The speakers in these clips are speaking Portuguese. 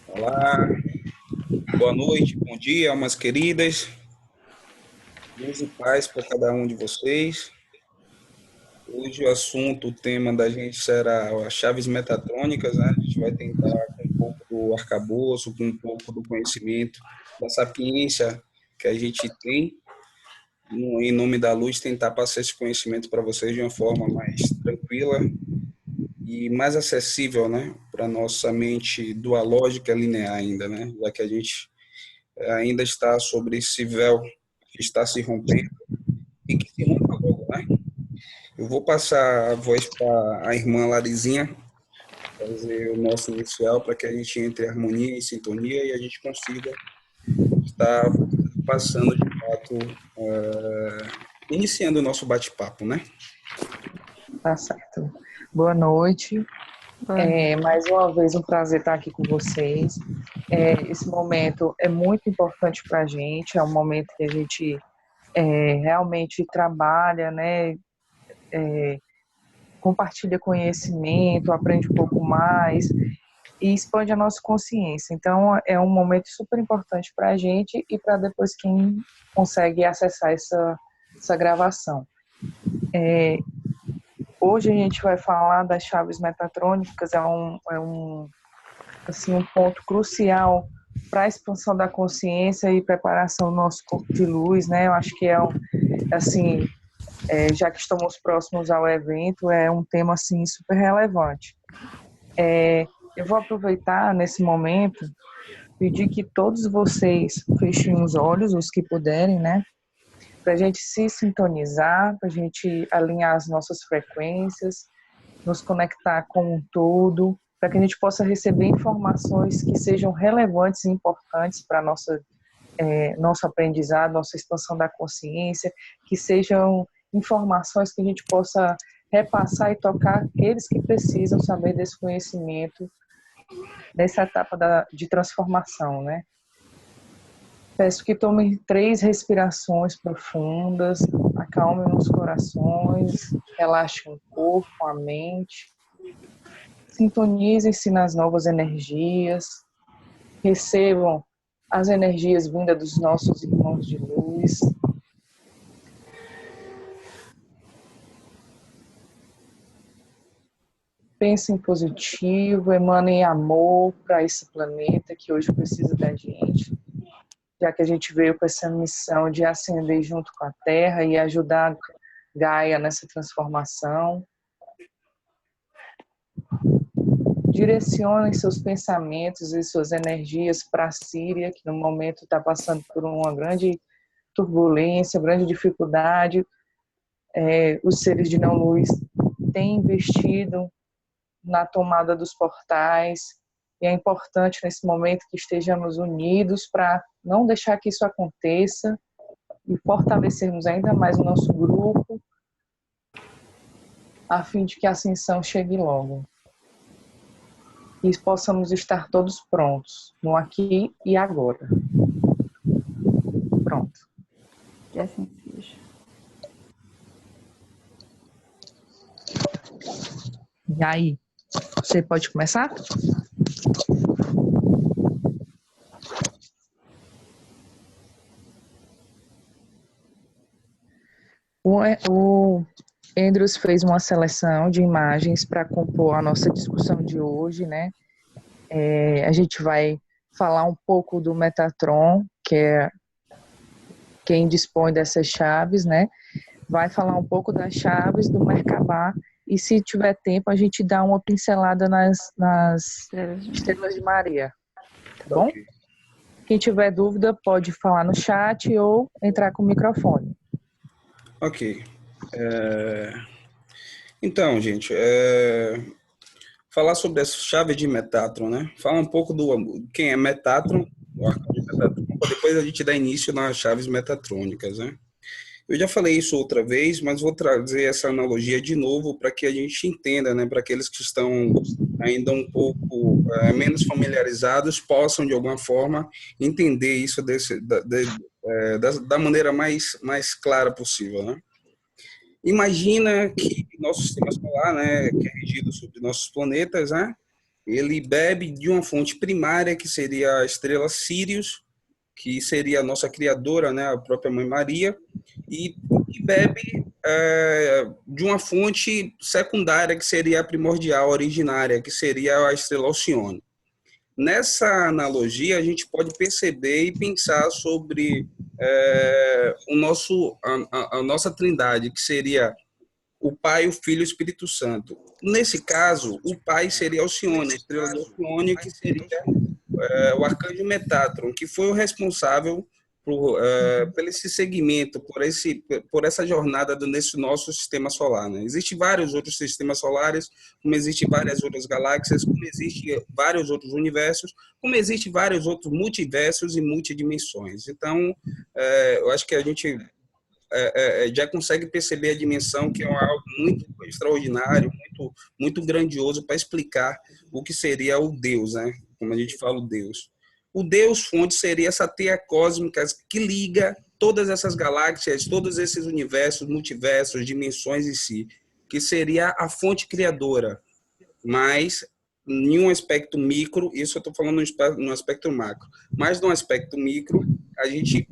Olá, boa noite, bom dia, almas queridas. Luz e paz para cada um de vocês. Hoje o tema da gente será as chaves metatrônicas, né? A gente vai tentar com um pouco do arcabouço, com um pouco do conhecimento, da sapiência que a gente tem, em nome da luz, tentar passar esse conhecimento para vocês de uma forma mais tranquila e mais acessível, né? Para nossa mente dualógica linear ainda, né? Já que a gente ainda está sobre esse véu que está se rompendo e que se rompa logo, né? Eu vou passar a voz para a irmã Larizinha, fazer o nosso inicial para que a gente entre em harmonia e sintonia e a gente consiga estar passando de fato, iniciando o nosso bate-papo, né? Tá certo. Boa noite. Boa noite. Mais uma vez, um prazer estar aqui com vocês. Esse momento é muito importante para a gente, é um momento que a gente realmente trabalha, né? Compartilha conhecimento, aprende um pouco mais e expande a nossa consciência. Então, é um momento super importante para a gente e para depois quem consegue acessar essa gravação. Hoje a gente vai falar das chaves metatrônicas, assim, um ponto crucial para a expansão da consciência e preparação do nosso corpo de luz, né? Eu acho que assim, já que estamos próximos ao evento, é um tema, assim, super relevante. Eu vou aproveitar nesse momento, pedir que todos vocês fechem os olhos, os que puderem, né? Para a gente se sintonizar, para a gente alinhar as nossas frequências, nos conectar com o todo, para que a gente possa receber informações que sejam relevantes e importantes para nosso aprendizado, nossa expansão da consciência, que sejam informações que a gente possa repassar e tocar aqueles que precisam saber desse conhecimento nessa etapa de transformação, né? Peço que tomem 3 respirações profundas, acalmem os corações, relaxem o corpo, a mente, sintonizem-se nas novas energias, recebam as energias vindas dos nossos irmãos de luz. Pensem positivo, emanem amor para esse planeta que hoje precisa da gente, já que a gente veio com essa missão de ascender junto com a Terra e ajudar Gaia nessa transformação. Direcionem seus pensamentos e suas energias para a Síria, que no momento está passando por uma grande turbulência, grande dificuldade. Os seres de não-luz têm investido na tomada dos portais, e é importante nesse momento que estejamos unidos para não deixar que isso aconteça e fortalecermos ainda mais o nosso grupo, a fim de que a ascensão chegue logo. E possamos estar todos prontos, no aqui e agora. Pronto. Que assim seja. E aí, você pode começar? O Andrews fez uma seleção de imagens para compor a nossa discussão de hoje, né? A gente vai falar um pouco do Metatron, que é quem dispõe dessas chaves, né? Vai falar um pouco das chaves do Merkabah e, se tiver tempo, a gente dá uma pincelada nas estrelas de Maria, tá bom? Ok. Quem tiver dúvida pode falar no chat ou entrar com o microfone. Ok. Então, gente, falar sobre essa chave de Metatron, né? Fala um pouco do quem é Metatron, o arcano de Metatron, para depois a gente dar início nas chaves metatrônicas, né? Eu já falei isso outra vez, mas vou trazer essa analogia de novo para que a gente entenda, né? Para aqueles que estão ainda um pouco menos familiarizados, possam de alguma forma entender isso da maneira mais clara possível, né? Imagina que nosso sistema solar, né, que é regido sobre nossos planetas, né, ele bebe de uma fonte primária, que seria a estrela Sírius, que seria a nossa criadora, né, a própria Mãe Maria, e bebe de uma fonte secundária, que seria a primordial, originária, que seria a estrela Alcione. Nessa analogia, a gente pode perceber e pensar sobre a nossa trindade, que seria o Pai, o Filho e o Espírito Santo. Nesse caso, o Pai seria Alcione, a estrela de Alcione, que seria o arcanjo Metatron, que foi o responsável por esse segmento, por essa jornada nesse nosso sistema solar. Né? Existem vários outros sistemas solares, como existem várias outras galáxias, como existem vários outros universos, como existem vários outros multiversos e multidimensões. Então, eu acho que a gente já consegue perceber a dimensão, que é algo muito extraordinário, muito grandioso para explicar o que seria o Deus, né? Como a gente fala, o Deus. O Deus fonte seria essa teia cósmica que liga todas essas galáxias, todos esses universos, multiversos, dimensões em si, que seria a fonte criadora, mas em um aspecto micro, isso eu estou falando no aspecto macro, mas no aspecto micro, a gente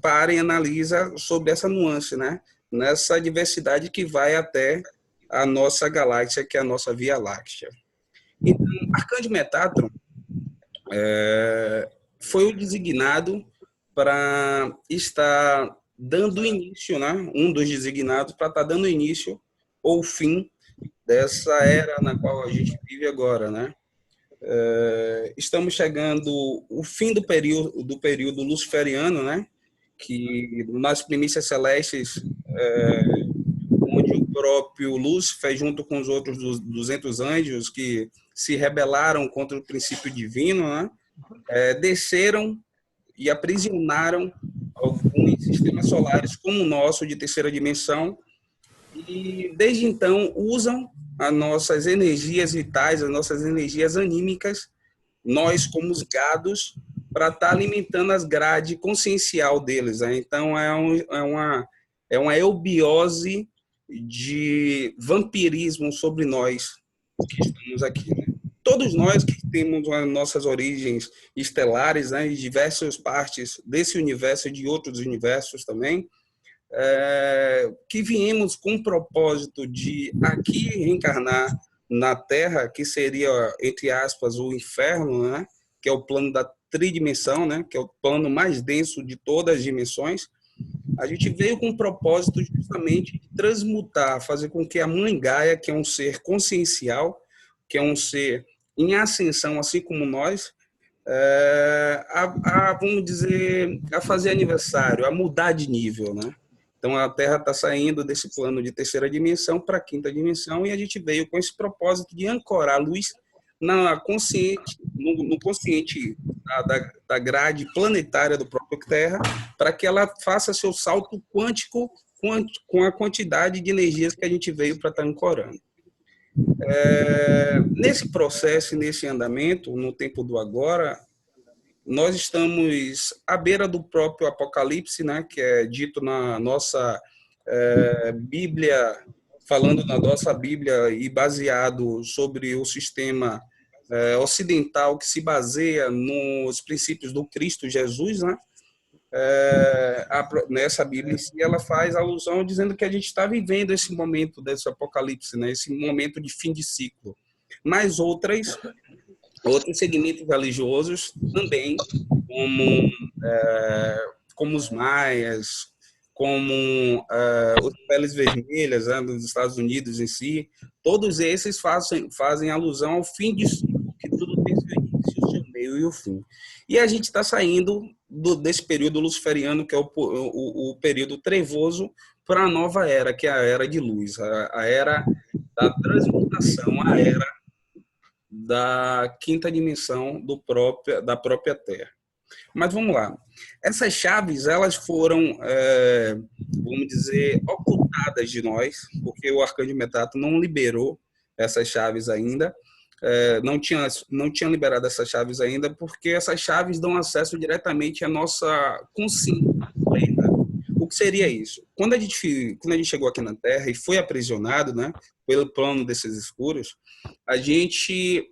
para e analisa sobre essa nuance, né? Nessa diversidade que vai até a nossa galáxia, que é a nossa Via Láctea. Então, Arcanjo Metatron foi o designado para estar dando início, né? Um dos designados para estar dando início ou fim dessa era na qual a gente vive agora, né? Estamos chegando o fim do período luciferiano, né? Que nas primícias celestes, onde o próprio Lúcifer, junto com os outros 200 anjos que se rebelaram contra o princípio divino, né? Desceram e aprisionaram alguns sistemas solares como o nosso, de terceira dimensão, e desde então usam as nossas energias vitais, as nossas energias anímicas, nós como os gados, para estar alimentando as grades consciencial deles. Né? Então, é uma eubiose de vampirismo sobre nós que estamos aqui. Né? Todos nós que temos as nossas origens estelares, né, em diversas partes desse universo e de outros universos também, que viemos com o propósito de aqui reencarnar na Terra, que seria, entre aspas, o inferno, né? Que é o plano da tridimensão, né? Que é o plano mais denso de todas as dimensões. A gente veio com o propósito justamente de transmutar, fazer com que a Mãe Gaia, que é um ser consciencial, que é um ser em ascensão, assim como nós, vamos dizer, a fazer aniversário, a mudar de nível, né? Então, a Terra está saindo desse plano de terceira dimensão para a quinta dimensão, e a gente veio com esse propósito de ancorar a luz no consciente da grade planetária do próprio Terra, para que ela faça seu salto quântico com a quantidade de energias que a gente veio para estar ancorando. Nesse processo, nesse andamento, no tempo do agora, nós estamos à beira do próprio Apocalipse, né, que é dito na nossa Bíblia, falando na nossa Bíblia e baseado sobre o sistema ocidental que se baseia nos princípios do Cristo Jesus, né? Nessa Bíblia em si, ela faz alusão dizendo que a gente está vivendo esse momento desse Apocalipse, né? Esse momento de fim de ciclo. Mas outros segmentos religiosos também, como os maias, como os peles vermelhas, né, dos Estados Unidos em si, todos esses fazem alusão ao fim de ciclo, que tudo tem seu início, seu meio e o fim. E a gente está saindo desse período luciferiano, que é o período trevoso, para a nova era, que é a era de luz, a era da transmutação, a era da quinta dimensão da própria Terra. Mas vamos lá. Essas chaves, elas foram, vamos dizer, ocultadas de nós, porque o Arcanjo Metatron não liberou essas chaves ainda, não tinha liberado essas chaves ainda, porque essas chaves dão acesso diretamente à nossa consciência plena. O O que seria isso? Quando a gente chegou aqui na Terra e foi aprisionado, né, pelo plano desses escuros, a gente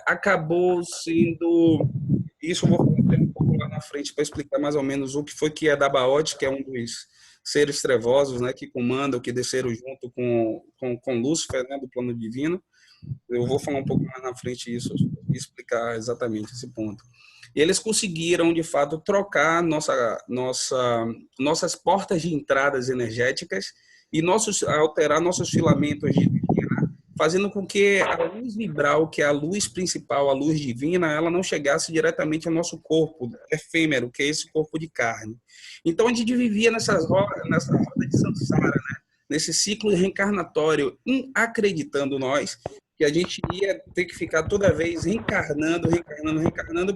acabou sendo... Isso eu vou falar um pouco lá na frente para explicar mais ou menos o que foi que é Dabaoth, que é um dos seres trevosos, né, que comandam, que desceram junto com Lúcifer, né, do plano divino. Eu vou falar um pouco mais na frente isso e explicar exatamente esse ponto. E eles conseguiram, de fato, trocar nossas portas de entradas energéticas e alterar nossos filamentos de energia, fazendo com que a luz vibral, que é a luz principal, a luz divina, ela não chegasse diretamente ao nosso corpo efêmero, que é esse corpo de carne. Então, a gente vivia nessa roda de samsara, né? Nesse ciclo reencarnatório, acreditando nós que a gente ia ter que ficar toda vez reencarnando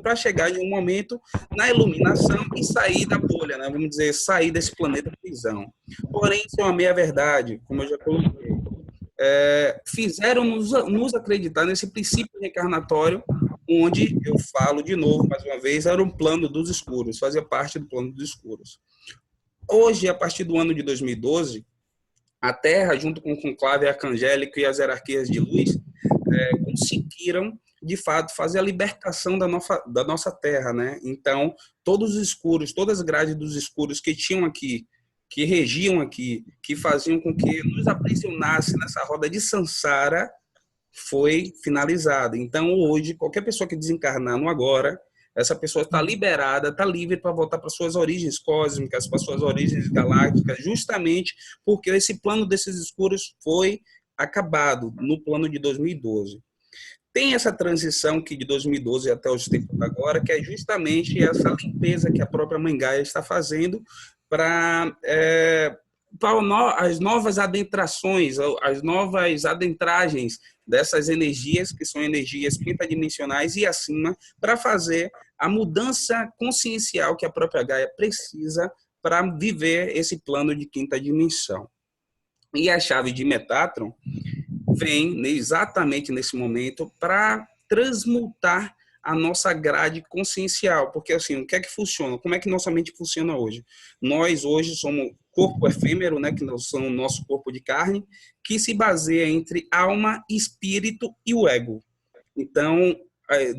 para chegar em um momento na iluminação e sair da bolha, né? Vamos dizer, sair desse planeta prisão. Porém, isso é uma meia-verdade, como eu já coloquei. Fizeram nos acreditar nesse princípio reencarnatório, onde, eu falo de novo, mais uma vez, era um plano dos escuros, fazia parte do plano dos escuros. Hoje, a partir do ano de 2012, a Terra, junto com o conclave arcangélico e as hierarquias de luz, conseguiram, de fato, fazer a libertação da nossa Terra, né? Então, todos os escuros, todas as grades dos escuros que tinham aqui, que regiam aqui, que faziam com que nos aprisionasse nessa roda de samsara, foi finalizada. Então, hoje, qualquer pessoa que desencarnar no agora, essa pessoa está liberada, está livre para voltar para suas origens cósmicas, para suas origens galácticas, justamente porque esse plano desses escuros foi acabado no plano de 2012. Tem essa transição que de 2012 até os tempos agora, que é justamente essa limpeza que a própria Mãe Gaia está fazendo para as novas adentrações, as novas adentragens dessas energias, que são energias pentadimensionais e acima, para fazer a mudança consciencial que a própria Gaia precisa para viver esse plano de quinta dimensão. E a chave de Metatron vem exatamente nesse momento para transmutar a nossa grade consciencial, porque assim, o que é que funciona? Como é que nossa mente funciona hoje? Nós hoje somos corpo efêmero, né, que são o nosso corpo de carne, que se baseia entre alma, espírito e o ego. Então,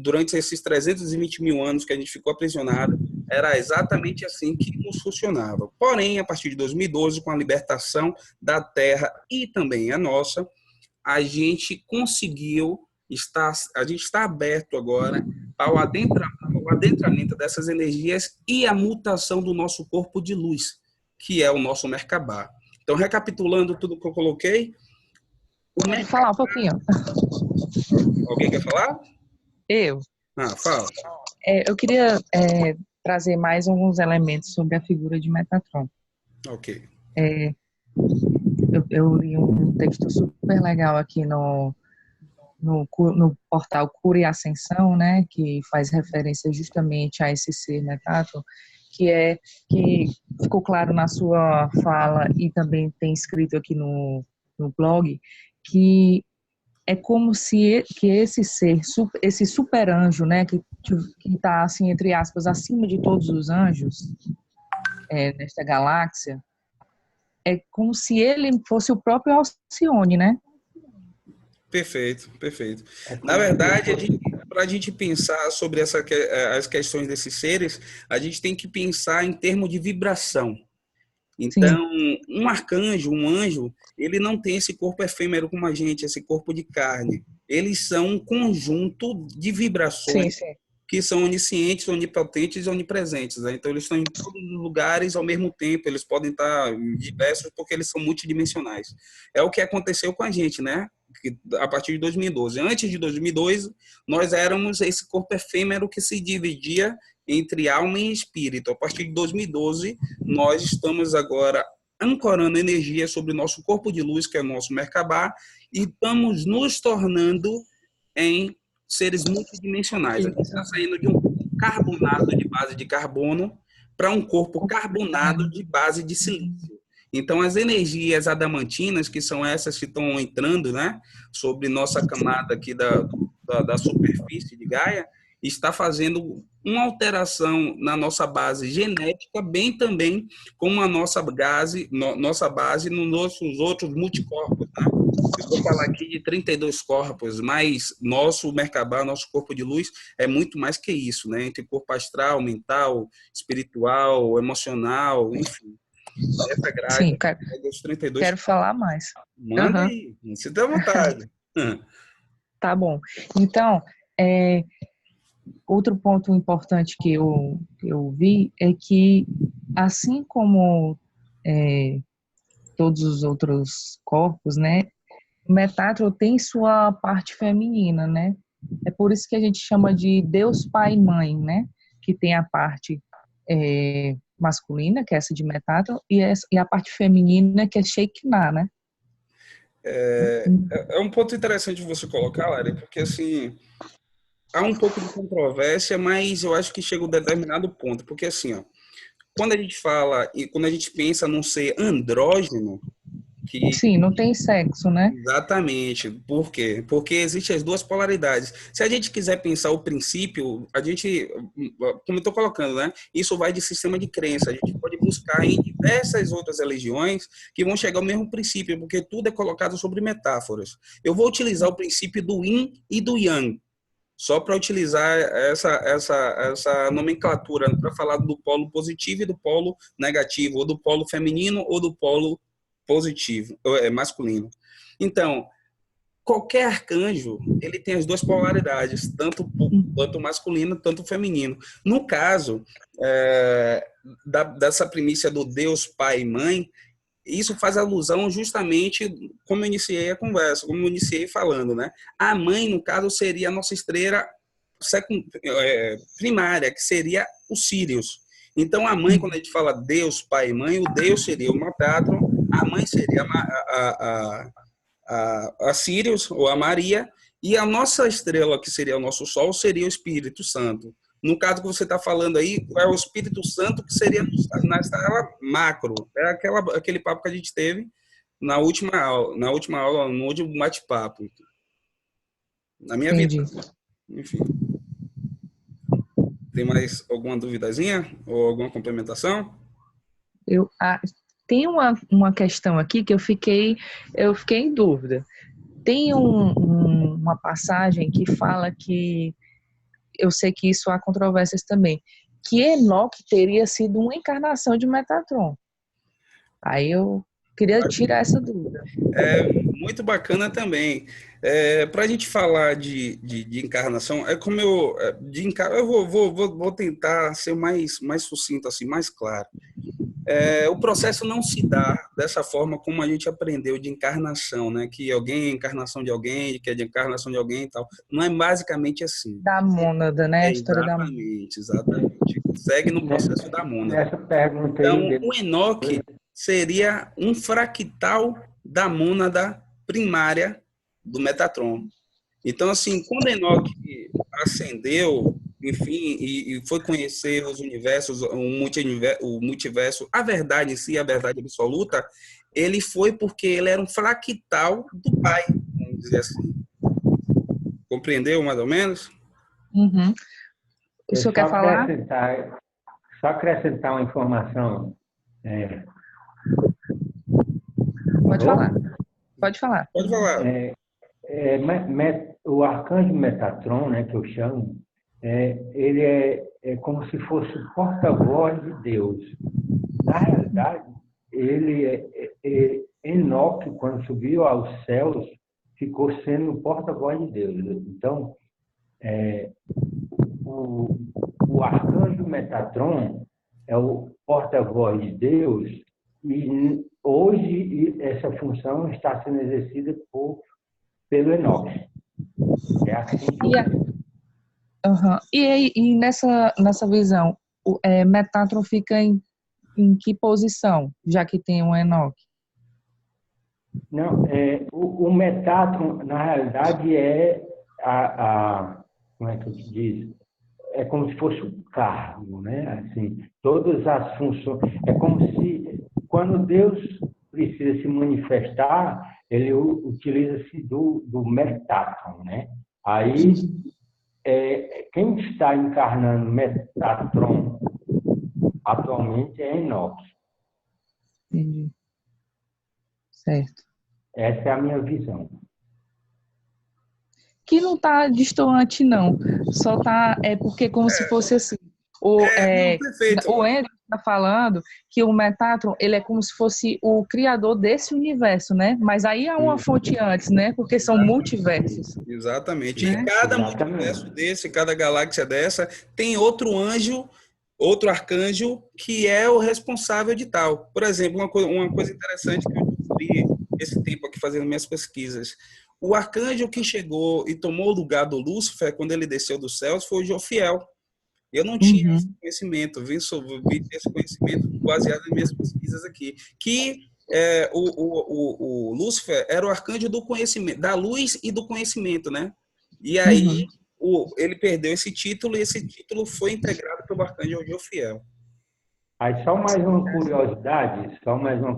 durante esses 320 mil anos que a gente ficou aprisionado, era exatamente assim que nos funcionava. Porém, a partir de 2012, com a libertação da Terra e também a nossa, a gente conseguiu a gente está aberto agora ao adentramento dessas energias e a mutação do nosso corpo de luz, que é o nosso Merkabah. Então, recapitulando tudo que eu coloquei... Pode falar um pouquinho. Alguém quer falar? Eu. Fala. Eu queria trazer mais alguns elementos sobre a figura de Metatron. Ok. Eu li um texto super legal aqui no portal Cura e Ascensão, né, que faz referência justamente a esse ser Metatron, que ficou claro na sua fala e também tem escrito aqui no blog, que é como se que esse ser, esse super anjo, né, que está assim entre aspas acima de todos os anjos nesta galáxia, é como se ele fosse o próprio Alcione, né? Perfeito. Na verdade, para a gente pensar sobre as questões desses seres, a gente tem que pensar em termos de vibração. Então, um arcanjo, um anjo, ele não tem esse corpo efêmero como a gente, esse corpo de carne. Eles são um conjunto de vibrações que são oniscientes, onipotentes e onipresentes, né? Então, eles estão em todos os lugares ao mesmo tempo, eles podem estar diversos porque eles são multidimensionais. É o que aconteceu com a gente, né? A partir de 2012. Antes de 2012, nós éramos esse corpo efêmero que se dividia entre alma e espírito. A partir de 2012, nós estamos agora ancorando energia sobre o nosso corpo de luz, que é o nosso Merkabah, e estamos nos tornando em seres multidimensionais. A gente está saindo de um carbonado de base de carbono para um corpo carbonado de base de silício. Então, as energias adamantinas, que são essas que estão entrando, né, sobre nossa camada aqui da superfície de Gaia, está fazendo uma alteração na nossa base genética, bem também como a nossa base nos nossos outros multicorpos, tá? Eu vou falar aqui de 32 corpos, mas nosso Merkabah, nosso corpo de luz, é muito mais que isso, né? Entre corpo astral, mental, espiritual, emocional, enfim. Essa grade Sim, é dos 32 quero corpos. falar mais. Manda Aham, aí, se dá vontade. tá bom. Então, é, outro ponto importante que eu vi é que, assim como é, todos os outros corpos, né, o Metatron tem sua parte feminina, né? É por isso que a gente chama de Deus Pai e Mãe, né? Que tem a parte masculina, que é essa de Metatron, e a parte feminina, que é Shekinah, né? É um ponto interessante você colocar, Lari, porque assim, há um pouco de controvérsia, mas eu acho que chega a um determinado ponto, porque assim, ó, quando a gente fala e quando a gente pensa num ser andrógeno, que Sim, não tem sexo, né? exatamente. Por quê? Porque existem as duas polaridades. Se a gente quiser pensar o princípio, a gente, como eu estou colocando, né? Isso vai de sistema de crença. A gente pode buscar em diversas outras religiões que vão chegar ao mesmo princípio, porque tudo é colocado sobre metáforas. Eu vou utilizar o princípio do yin e do yang, só para utilizar essa nomenclatura para falar do polo positivo e do polo negativo, ou do polo feminino ou do polo positivo, masculino. Então, qualquer arcanjo, ele tem as duas polaridades, tanto masculino, tanto feminino. No caso, dessa primícia do Deus Pai e Mãe, isso faz alusão justamente como eu iniciei a conversa, como eu iniciei falando, né? A mãe, no caso, seria a nossa estrela primária, que seria o Sirius. Então, a mãe, quando a gente fala Deus, Pai e Mãe, o Deus seria o Matatron, a mãe seria a Sirius, ou a Maria, e a nossa estrela, que seria o nosso Sol, seria o Espírito Santo. No caso que você está falando aí, é o Espírito Santo, que seria na escala macro. É aquele papo que a gente teve na última aula, no último bate-papo. Na minha vida, Entendi. enfim. Tem mais alguma duvidazinha ou alguma complementação? Eu, ah, tem uma questão aqui que eu fiquei em dúvida. Tem uma passagem que fala que, eu sei que isso há controvérsias também, que Enoque teria sido uma encarnação de Metatron. Aí eu queria tirar essa dúvida. Muito bacana também. Para a gente falar de encarnação, é como eu vou tentar ser mais sucinto, assim, mais claro. O processo não se dá dessa forma como a gente aprendeu de encarnação, né? Que alguém é encarnação de alguém, que é de encarnação de alguém e tal. Não é basicamente assim. Da mônada, né? A história da mônada. Exatamente. Segue no processo da mônada. Nessa pergunta aí, Então, o Enoque seria um fractal da mônada primária do Metatron. Então, assim, quando Enoque ascendeu, enfim, e foi conhecer os universos, o multiverso, a verdade em si, a verdade absoluta, ele foi porque ele era um fractal do Pai, vamos dizer assim. Compreendeu, mais ou menos? Uhum. O senhor quer falar? Só acrescentar uma informação. Pode falar. Pode falar. Pode falar. O arcanjo Metatron, né, que eu chamo, ele é como se fosse o porta-voz de Deus. Na realidade, Enoque, quando subiu aos céus, ficou sendo o porta-voz de Deus. Então, o arcanjo Metatron é o porta-voz de Deus e hoje essa função está sendo exercida pelo Enoque. É assim. E nessa visão, Metatron fica em que posição, já que tem um Enoque? Não, o Metatron, na realidade, como é que eu te diz? É como se fosse um cargo, né? Assim, todas as funções. É como se, quando Deus precisa se manifestar, ele utiliza-se do Metatron, né? Aí quem está encarnando Metatron atualmente é Enoque. Entendi. Certo. Essa é a minha visão. Que não está distante, não. Só está... É porque como se fosse assim. Não, perfeito. O Andrew está falando que o Metatron, ele é como se fosse o criador desse universo, né? Mas aí há uma fonte antes, né? Porque são multiversos. Exatamente. Né? E cada multiverso desse, cada galáxia dessa, tem outro anjo, outro arcanjo, que é o responsável de tal. Por exemplo, uma coisa interessante que eu descobri esse tempo aqui fazendo minhas pesquisas. O arcanjo que chegou e tomou o lugar do Lúcifer, quando ele desceu dos céus, foi o Jofiel. Eu não tinha esse conhecimento, vi esse conhecimento baseado em minhas pesquisas aqui, que o Lúcifer era o arcanjo do conhecimento, da luz e do conhecimento, né? E aí ele perdeu esse título e esse título foi integrado pelo arcanjo Jofiel. Aí só mais uma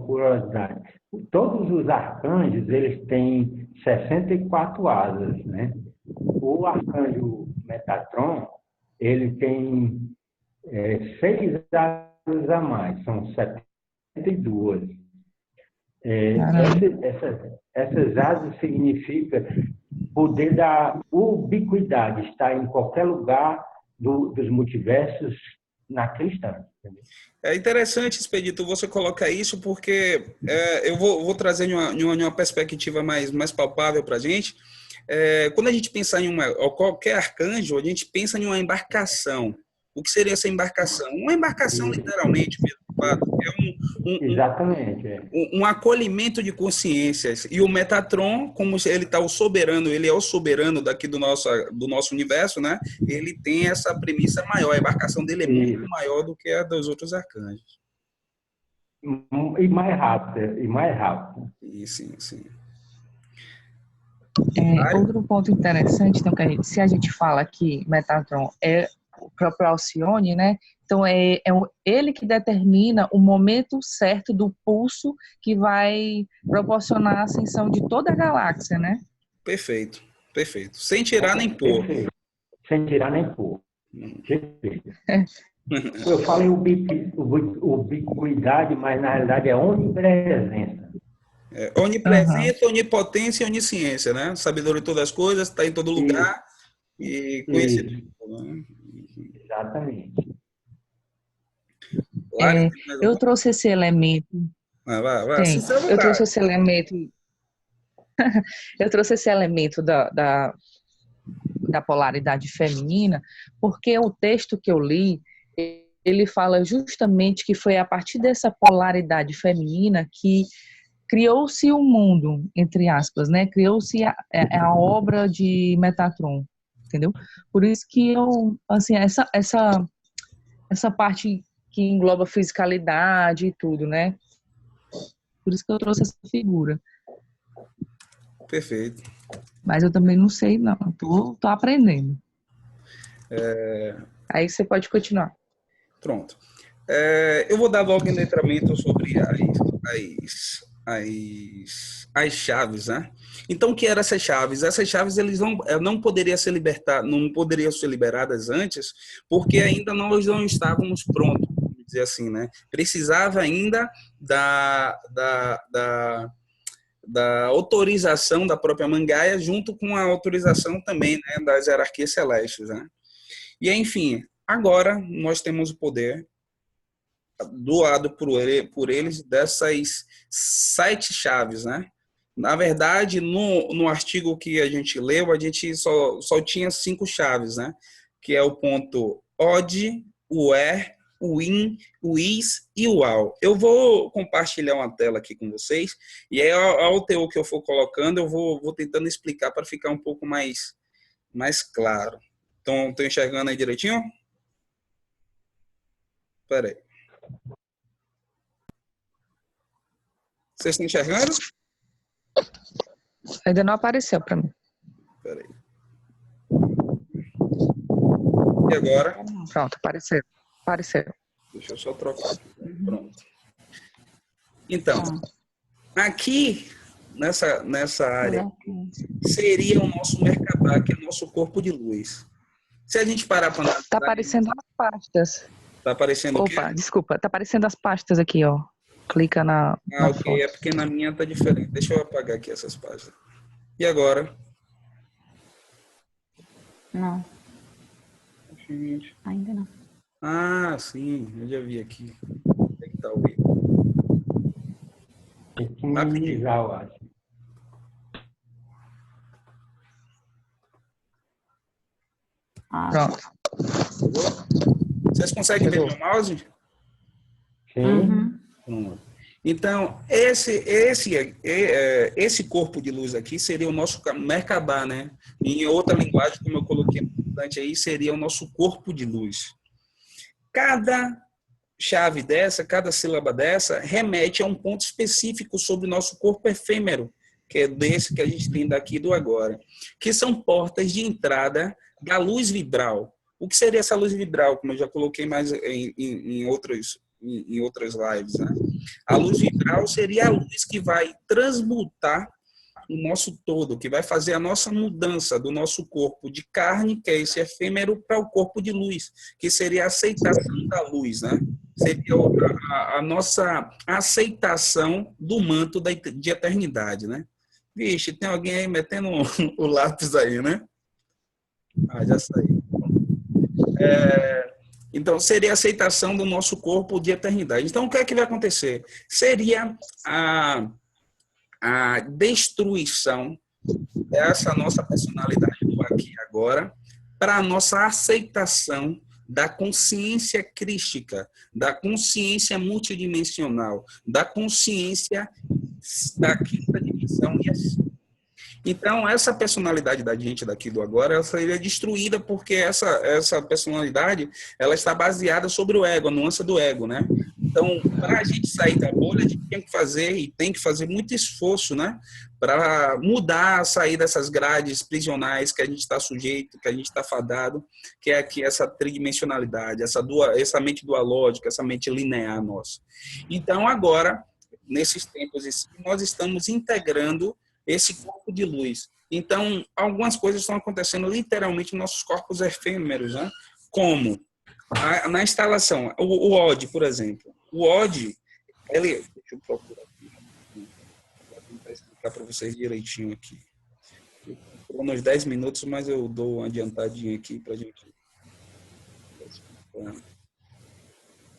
curiosidade. Todos os arcanjos, eles têm 64 asas, né? O arcanjo Metatron, ele tem 6 asas a mais, são 72. Essas asas significam poder da ubiquidade, estar em qualquer lugar dos multiversos naquele instante. Entendeu? É interessante, Expedito, você colocar isso, porque eu vou trazer em uma perspectiva mais palpável para a gente. Quando a gente pensar em qualquer arcanjo, a gente pensa em uma embarcação. O que seria essa embarcação? Uma embarcação, literalmente, Exatamente. Um acolhimento de consciências. E o Metatron, como ele está ele é o soberano daqui do nosso universo, né? Ele tem essa premissa maior. A embarcação dele é muito maior do que a dos outros arcanjos. E mais rápida. E sim. Outro ponto interessante, então, que se a gente fala que Metatron é o próprio Alcione, né? Então, ele que determina o momento certo do pulso que vai proporcionar a ascensão de toda a galáxia, né? Perfeito. Sem tirar nem pôr. Sem tirar nem pôr. Perfeito. Eu falei ubiquidade, mas na realidade é onipresença. Onipresença, onipotência e onisciência, né? Sabedoria de todas as coisas, está em todo lugar e conhecimento. Né? Exatamente. Eu trouxe esse elemento. Vai. Eu trouxe esse elemento. Eu trouxe esse elemento da polaridade feminina, porque o texto que eu li, ele fala justamente que foi a partir dessa polaridade feminina que criou-se o mundo, entre aspas, né? Criou-se a obra de Metatron, entendeu? Por isso que eu, assim, essa parte que engloba fisicalidade e tudo, né? Por isso que eu trouxe essa figura. Perfeito. Mas eu também não sei, não. Tô aprendendo. Aí você pode continuar. Pronto. Eu vou dar logo em letramento sobre as chaves, né? Então, o que eram essas chaves? Essas chaves eles não poderiam ser liberadas antes, porque ainda nós não estávamos prontos, vamos dizer assim, né? Precisava ainda da autorização da própria Mangaia, junto com a autorização também, né, das hierarquias celestes, né? E, enfim, agora nós temos o poder doado por eles dessas 7 chaves, né? Na verdade, no artigo que a gente leu, a gente só tinha 5 chaves, né? Que é o ponto OD, o ER, o IN, o IS e o AL. Eu vou compartilhar uma tela aqui com vocês, e aí, ao teor que eu for colocando, eu vou tentando explicar para ficar um pouco mais claro. Então, estou enxergando aí direitinho? Espera aí. Vocês estão enxergando? Ainda não apareceu para mim. Espera aí. E agora? Pronto, apareceu. Deixa eu só trocar. Pronto. Então, aqui, nessa área, seria o nosso Merkabah, que é o nosso corpo de luz. Se a gente parar para analisar... Tá aparecendo as pastas. Tá aparecendo o quê? Opa, desculpa. Tá aparecendo as pastas aqui, ó. Clica na Ok. foto. É porque na minha tá diferente. Deixa eu apagar aqui essas páginas. E agora? Não, Gente. ainda não. Ah, sim. Eu já vi aqui. Onde é que tá o erro? Tem que minimizar, eu acho. Pronto. Vocês conseguem ver meu mouse? Sim. Uhum. Pronto. Então, esse corpo de luz aqui seria o nosso Merkabah, né? Em outra linguagem, como eu coloquei bastante aí, seria o nosso corpo de luz. Cada chave dessa, cada sílaba dessa, remete a um ponto específico sobre o nosso corpo efêmero, que é desse que a gente tem daqui do agora, que são portas de entrada da luz vibral. O que seria essa luz vibral, como eu já coloquei mais em outras lives, né? A luz vibral seria a luz que vai transmutar o nosso todo, que vai fazer a nossa mudança do nosso corpo de carne, que é esse efêmero, para o corpo de luz, que seria a aceitação da luz, né? Seria a nossa aceitação do manto de eternidade, né? Vixe, tem alguém aí metendo o lápis aí, né? Ah, já saiu. Então, seria a aceitação do nosso corpo de eternidade. Então, o que é que vai acontecer? Seria a destruição dessa nossa personalidade do aqui e agora para a nossa aceitação da consciência crística, da consciência multidimensional, da consciência da quinta dimensão e assim. Então, essa personalidade da gente daqui do agora, ela seria destruída porque essa personalidade, ela está baseada sobre o ego, a nuance do ego, né? Então, para a gente sair da bolha, a gente tem que fazer muito esforço, né? Para mudar, sair dessas grades prisionais que a gente está sujeito, que a gente está fadado, que é aqui essa tridimensionalidade, essa mente dualógica, essa mente linear nossa. Então, agora, nesses tempos, nós estamos integrando esse corpo de luz. Então, algumas coisas estão acontecendo literalmente nos nossos corpos efêmeros, né? Como na instalação, o OD, por exemplo. O OD, deixa eu procurar aqui, para tentar explicar para vocês direitinho aqui. Por uns 10 minutos, mas eu dou uma adiantadinha aqui para a gente.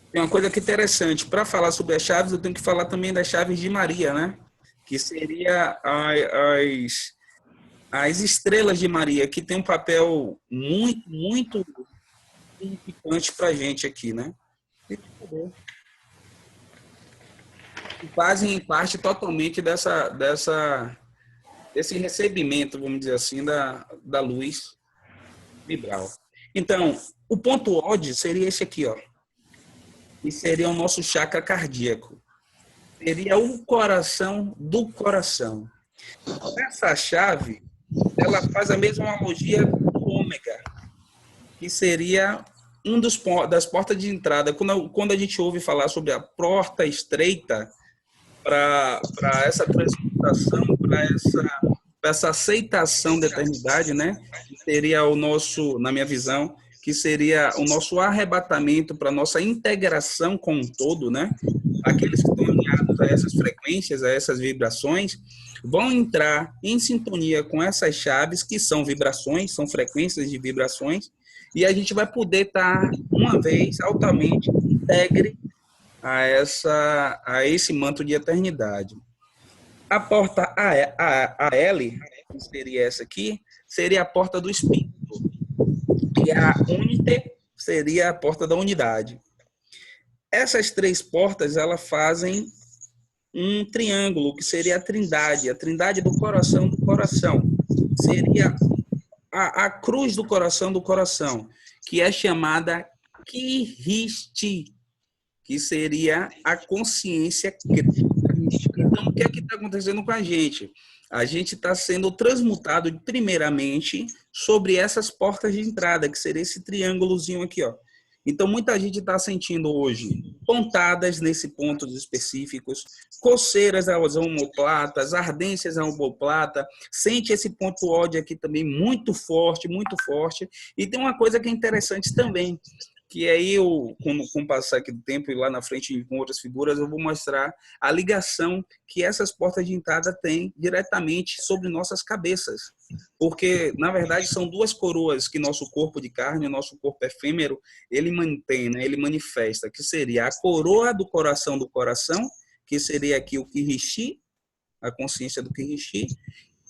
Tem uma coisa que é interessante. Para falar sobre as chaves, eu tenho que falar também das chaves de Maria, né? Que seria as estrelas de Maria, que tem um papel muito, muito significante para a gente aqui, né? E fazem parte totalmente desse recebimento, vamos dizer assim, da luz vibral. Então, o ponto OD seria esse aqui, ó. E seria o nosso chakra cardíaco. Seria o coração do coração. Essa chave, ela faz a mesma analogia do ômega, que seria das portas de entrada. Quando a gente ouve falar sobre a porta estreita para essa transmutação, para essa aceitação da eternidade, né? Que seria o nosso, na minha visão, que seria o nosso arrebatamento para a nossa integração com o todo, né? Aqueles que estão alinhados a essas frequências, a essas vibrações, vão entrar em sintonia com essas chaves, que são vibrações, são frequências de vibrações, e a gente vai poder estar, uma vez, altamente integre a esse manto de eternidade. A porta AL, que seria essa aqui, seria a porta do espírito. E a Unite seria a porta da unidade. Essas três portas, elas fazem um triângulo, que seria a trindade do coração, seria a cruz do coração, que é chamada Kiristi, que seria a consciência crítica. Então, o que é que está acontecendo com a gente? A gente está sendo transmutado, primeiramente, sobre essas portas de entrada, que seria esse triângulozinho aqui, ó. Então, muita gente está sentindo hoje pontadas nesse pontos específicos, coceiras às omoplatas, ardências à omoplata, sente esse ponto ódio aqui também muito forte, muito forte. E tem uma coisa que é interessante também, que aí eu, com o passar aqui do tempo e lá na frente com outras figuras, eu vou mostrar a ligação que essas portas de entrada têm diretamente sobre nossas cabeças. Porque, na verdade, são duas coroas que nosso corpo de carne, nosso corpo efêmero, ele mantém, né? Ele manifesta, que seria a coroa do coração, que seria aqui o Kirishi, a consciência do Kirishi,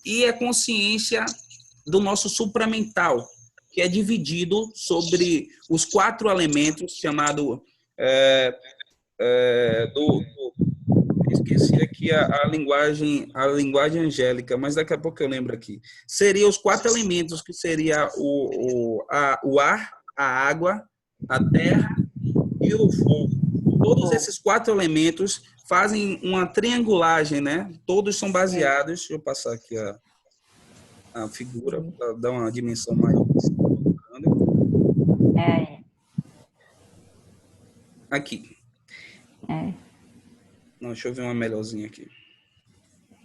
e a consciência do nosso supramental, que é dividido sobre os 4 elementos, chamado esqueci aqui a linguagem angélica, mas daqui a pouco eu lembro aqui. Seria os 4 elementos, que seria o ar, a água, a terra e o fogo. Todos esses 4 elementos fazem uma triangulagem, né? Todos são baseados... Deixa eu passar aqui a figura para dar uma dimensão maior. Aqui. Não, deixa eu ver uma melhorzinha aqui.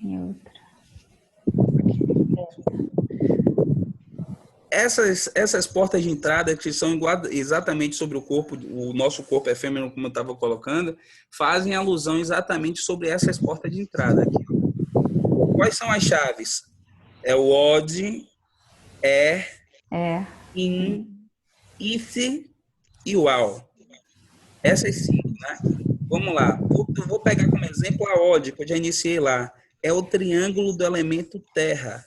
Tem outra. Essas portas de entrada, que são exatamente sobre o corpo, o nosso corpo efêmero, como eu estava colocando, fazem alusão exatamente sobre essas portas de entrada aqui. Quais são as chaves? É o Od, In, If e o Al. Essas 5, né? Vamos lá. Eu vou pegar como exemplo a Od, que eu já iniciei lá. É o triângulo do elemento terra.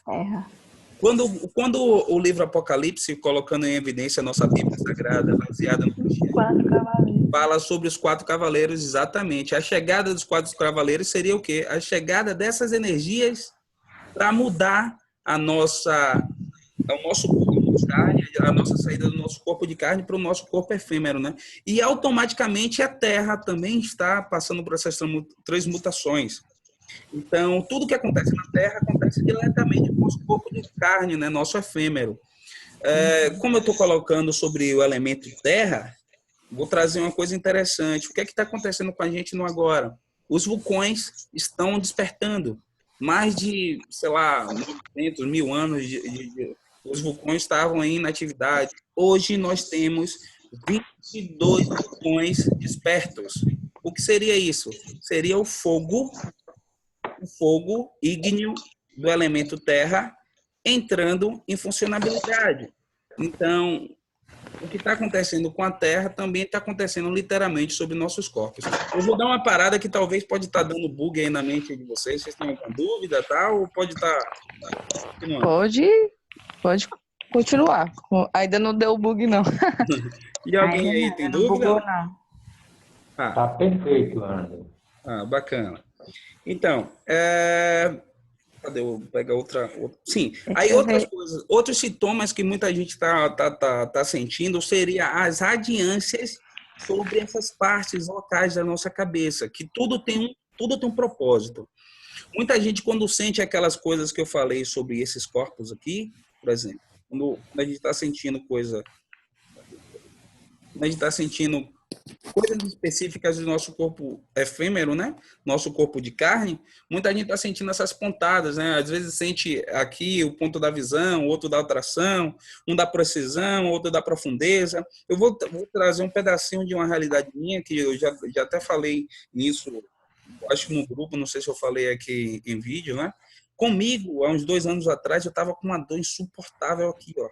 Quando o livro Apocalipse, colocando em evidência a nossa Bíblia Sagrada, baseada no cristianismo, fala sobre os 4 cavaleiros, exatamente. A chegada dos 4 cavaleiros seria o quê? A chegada dessas energias para mudar o nosso corpo de carne, a nossa saída do nosso corpo de carne para o nosso corpo efêmero, né? E automaticamente a Terra também está passando por essas transmutações. Então, tudo que acontece na Terra acontece diretamente com o nosso corpo de carne, né? Nosso efêmero. Como eu estou colocando sobre o elemento Terra, vou trazer uma coisa interessante. O que é que está acontecendo com a gente no agora? Os vulcões estão despertando. Mais de, sei lá, 900, 1000 anos os vulcões estavam aí na atividade. Hoje nós temos 22 vulcões despertos. O que seria isso? Seria o fogo ígneo do elemento terra entrando em funcionabilidade. Então, o que está acontecendo com a Terra também está acontecendo literalmente sobre nossos corpos. Eu vou dar uma parada que talvez pode estar dando bug aí na mente de vocês. Vocês têm alguma dúvida, tá? Ou pode estar... Pode continuar. Ainda não deu bug, não. E alguém aí tem dúvida? Não bugou, não. Tá perfeito, Anderson. Bacana. Então, cadê? Eu vou pegar outra... Sim. Aí outros sintomas que muita gente tá sentindo seria as radiâncias sobre essas partes locais da nossa cabeça, que tudo tem um propósito. Muita gente, quando sente aquelas coisas que eu falei sobre esses corpos aqui, por exemplo, quando a gente está sentindo coisas específicas do nosso corpo efêmero, né? Nosso corpo de carne, muita gente está sentindo essas pontadas, né? Às vezes sente aqui o ponto da visão, outro da atração, um da precisão, outro da profundeza. Eu vou trazer um pedacinho de uma realidade minha, que eu já até falei nisso, acho que no grupo, não sei se eu falei aqui em vídeo, né? Comigo, há uns 2 anos atrás, eu estava com uma dor insuportável aqui, ó,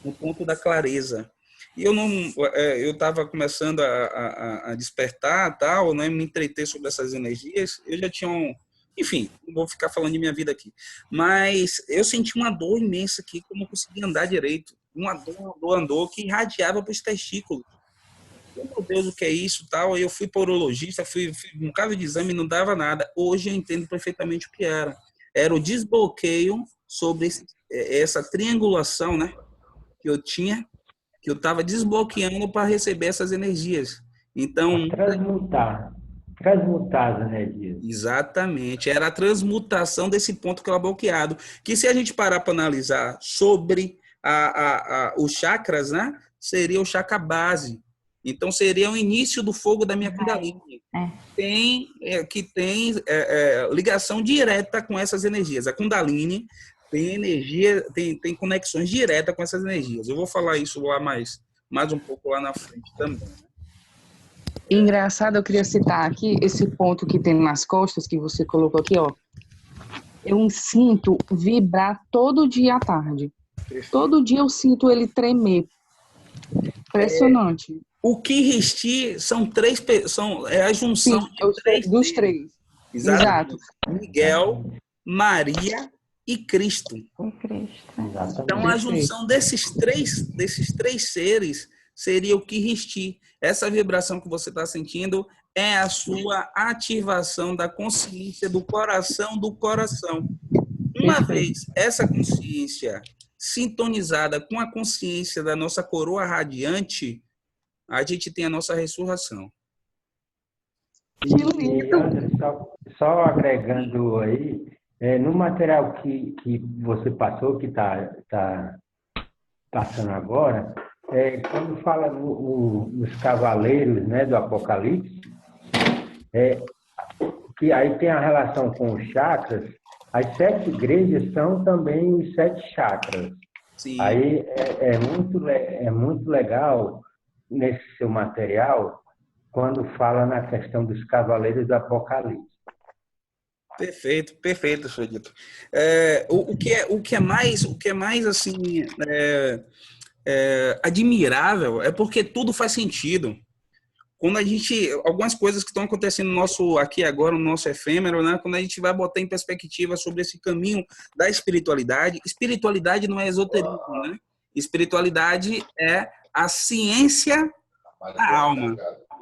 no ponto da clareza. E eu estava começando a despertar, tal, né, me entreter sobre essas energias. Eu já tinha enfim, não vou ficar falando de minha vida aqui. Mas eu senti uma dor imensa aqui, que eu não conseguia andar direito. Uma dor que irradiava para os testículos. Meu Deus, o que é isso, tal? Eu fui para o urologista, fui um bocado de exame, não dava nada. Hoje eu entendo perfeitamente o que era. Era o desbloqueio sobre essa triangulação, né, que eu tinha, que eu estava desbloqueando para receber essas energias. Então, transmutar as energias. Exatamente. Era a transmutação desse ponto que era bloqueado. Que se a gente parar para analisar sobre os chakras, né? Seria o chakra base. Então, seria o início do fogo da minha Kundalini. Que tem ligação direta com essas energias. A Kundalini tem energia, tem conexões diretas com essas energias. Eu vou falar isso lá mais um pouco lá na frente também. Engraçado, eu queria citar aqui esse ponto que tem nas costas, que você colocou aqui, ó. Eu sinto vibrar todo dia à tarde. Perfeito. Todo dia eu sinto ele tremer. Impressionante. O Kiristi são três, é a junção dos três. Exato. Miguel, Maria e Cristo. Então, a junção desses três seres seria o Kiristi. Essa vibração que você está sentindo é a sua ativação da consciência do coração do coração. Uma vez essa consciência sintonizada com a consciência da nossa coroa radiante, a gente tem a nossa ressurreição. Só agregando aí, no material que você passou, que está passando agora, quando fala nos cavaleiros, né, do Apocalipse, que aí tem a relação com os chakras, as 7 igrejas são também os 7 chakras. Sim. Aí é muito legal nesse seu material quando fala na questão dos cavaleiros do Apocalipse. Perfeito, Fredito. O que é mais assim admirável é porque tudo faz sentido. Quando algumas coisas que estão acontecendo no nosso aqui agora, no nosso efêmero, né? Quando a gente vai botar em perspectiva sobre esse caminho da espiritualidade não é esoterismo, né? Espiritualidade é a ciência da alma.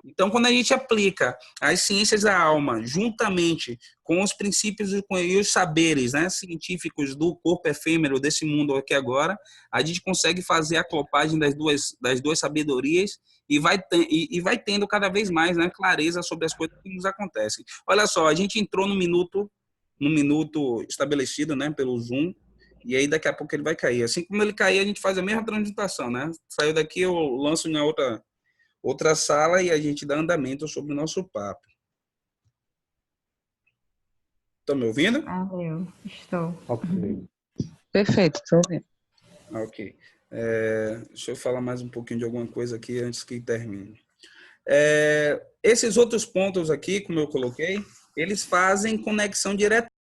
Então, quando a gente aplica as ciências da alma juntamente com os princípios e os saberes, né, científicos do corpo efêmero desse mundo aqui agora, a gente consegue fazer a clopagem das duas sabedorias e vai tendo cada vez mais, né, clareza sobre as coisas que nos acontecem. Olha só, a gente entrou no minuto estabelecido, né, pelo Zoom, e aí daqui a pouco ele vai cair. Assim como ele cair, a gente faz a mesma transmutação, né? Saiu daqui, eu lanço em outra sala e a gente dá andamento sobre o nosso papo. Estão me ouvindo? Eu estou. Ok. Perfeito, estou ouvindo. Ok. Deixa eu falar mais um pouquinho de alguma coisa aqui antes que termine. Esses outros pontos aqui, como eu coloquei, eles fazem conexão direta